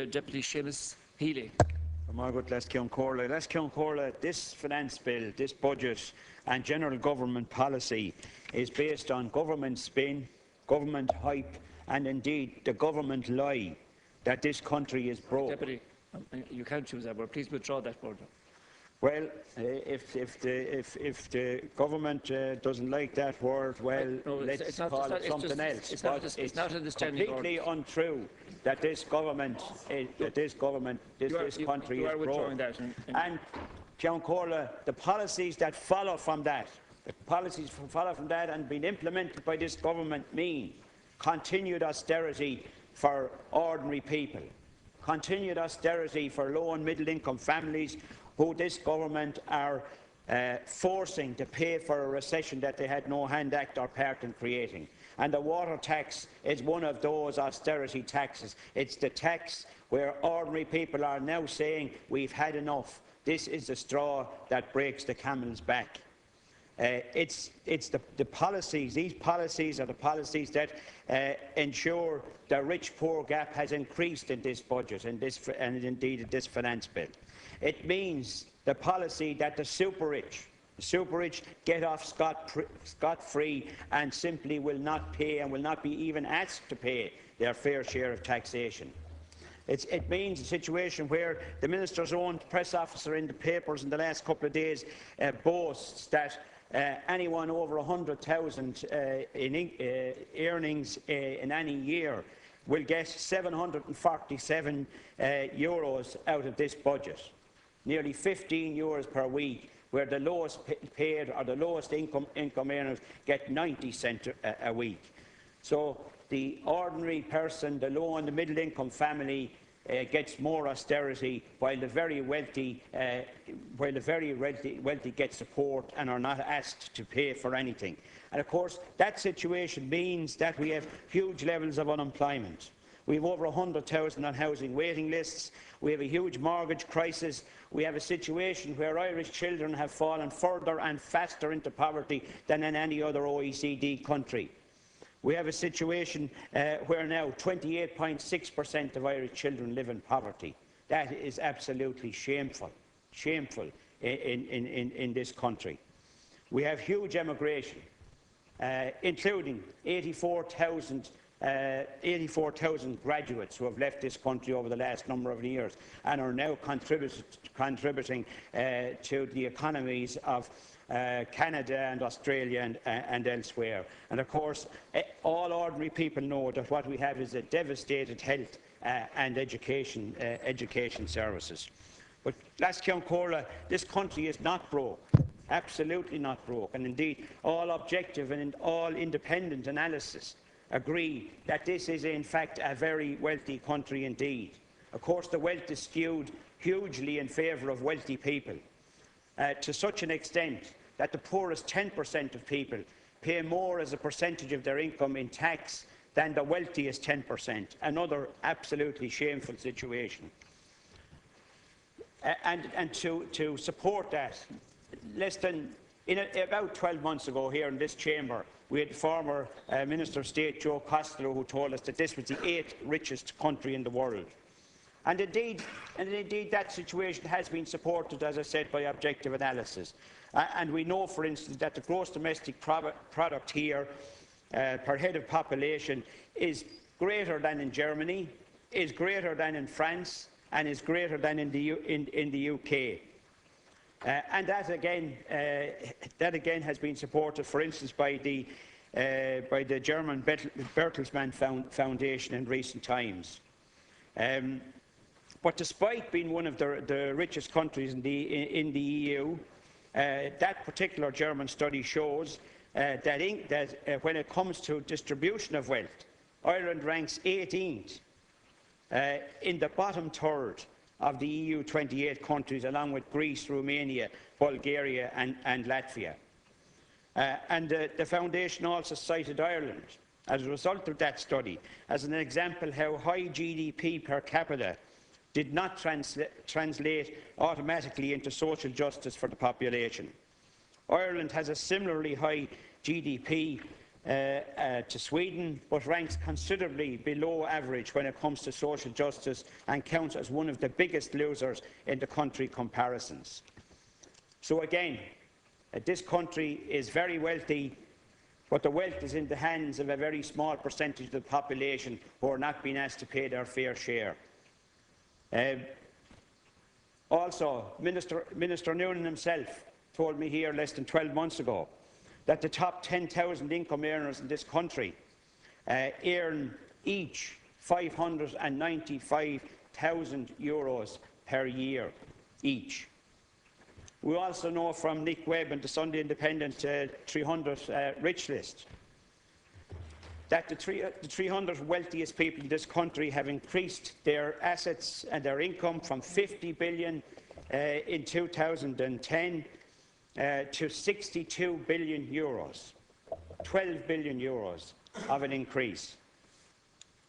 Deputy Seamus Healy. This finance bill, this budget and general government policy is based on government spin, government hype and indeed the government lie that this country is broke. Deputy, you can't choose that word. Please withdraw that word. Well, if the government doesn't like that word, well, let's call it something else. It's not understanding. Completely untrue that this government, this country is broke. And Ceann Comhairle, the policies that follow from that, and been implemented by this government mean continued austerity for ordinary people, continued austerity for low and middle income families who this government are forcing to pay for a recession that they had no hand, act or part in creating. And the water tax is one of those austerity taxes. It's the tax where ordinary people are now saying, we've had enough. This is the straw that breaks the camel's back. It's the policies, these policies are the policies that ensure the rich-poor gap has increased in this budget and indeed in this finance bill. It means the policy that the super rich get off scot-free and simply will not pay and will not be even asked to pay their fair share of taxation. It means a situation where the Minister's own press officer in the papers in the last couple of days boasts that anyone over 100,000 in earnings in any year will get €747 out of this budget. Nearly €15 per week, where the lowest paid or the lowest income earners get 90 cents a week. So the ordinary person, the low and the middle income family gets more austerity, while the very wealthy get support and are not asked to pay for anything. And of course that situation means that we have huge levels of unemployment. We have over 100,000 on housing waiting lists. We have a huge mortgage crisis. We have a situation where Irish children have fallen further and faster into poverty than in any other OECD country. We have a situation where now 28.6% of Irish children live in poverty. That is absolutely shameful in this country. We have huge emigration, including 84,000 graduates who have left this country over the last number of years and are now contributing to the economies of Canada and Australia and elsewhere. And of course, all ordinary people know that what we have is a devastated health and education services. But Ceann Comhairle, this country is not broke. Absolutely not broke. And indeed, all objective and all independent analysis agree that this is in fact a very wealthy country indeed. Of course, the wealth is skewed hugely in favour of wealthy people, to such an extent that the poorest 10% of people pay more as a percentage of their income in tax than the wealthiest 10%. Another absolutely shameful situation. And to support that, about 12 months ago here in this chamber, we had the former Minister of State, Joe Costello, who told us that this was the 8th richest country in the world. And indeed that situation has been supported, as I said, by objective analysis. And we know, for instance, that the gross domestic product here per head of population is greater than in Germany, is greater than in France, and is greater than in the UK. And that again has been supported, for instance, by the German Bertelsmann Foundation in recent times. But despite being one of the richest countries in the EU, that particular German study shows that when it comes to distribution of wealth, Ireland ranks 18th in the bottom third of the EU 28 countries, along with Greece, Romania, Bulgaria and Latvia. And the Foundation also cited Ireland, as a result of that study, as an example how high GDP per capita did not translate automatically into social justice for the population. Ireland has a similarly high GDP to Sweden, but ranks considerably below average when it comes to social justice and counts as one of the biggest losers in the country comparisons. So again, this country is very wealthy, but the wealth is in the hands of a very small percentage of the population who are not being asked to pay their fair share. Also, Minister Noonan himself told me here less than 12 months ago that the top 10,000 income earners in this country earn each €595,000 per year each. We also know from Nick Webb and the Sunday Independent 300 rich list that the 300 wealthiest people in this country have increased their assets and their income from 50 billion in 2010 to 62 billion euros, 12 billion euros of an increase.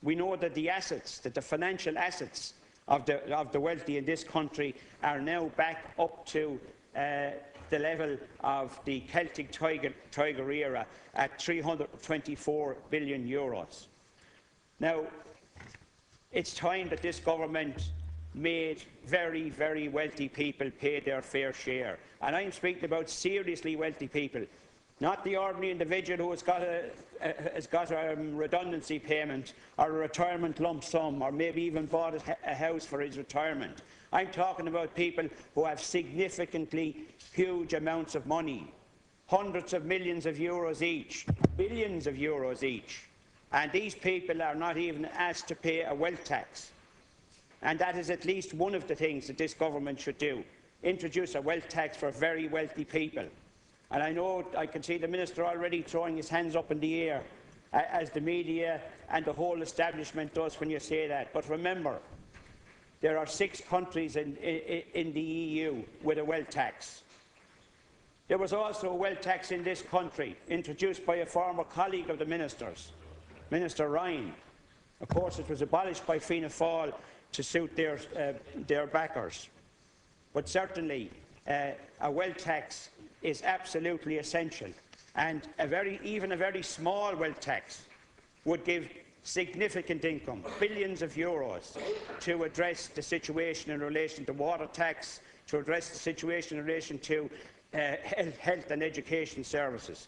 We know that the assets, that the financial assets of the wealthy in this country are now back up to the level of the Celtic Tiger era at 324 billion euros. Now, it's time that this government made very, very wealthy people pay their fair share. And I'm speaking about seriously wealthy people, not the ordinary individual who has got a redundancy payment or a retirement lump sum, or maybe even bought a house for his retirement. I'm talking about people who have significantly huge amounts of money, hundreds of millions of euros each, billions of euros each. And these people are not even asked to pay a wealth tax. And that is at least one of the things that this government should do: introduce a wealth tax for very wealthy people. And I know I can see the Minister already throwing his hands up in the air, as the media and the whole establishment does when you say that. But remember, there are 6 countries in the EU with a wealth tax. There was also a wealth tax in this country, introduced by a former colleague of the Minister's, Minister Ryan. Of course, it was abolished by Fianna Fáil to suit their backers. But certainly, a wealth tax is absolutely essential, and even a very small wealth tax would give significant income, billions of euros, to address the situation in relation to water tax, to address the situation in relation to health and education services.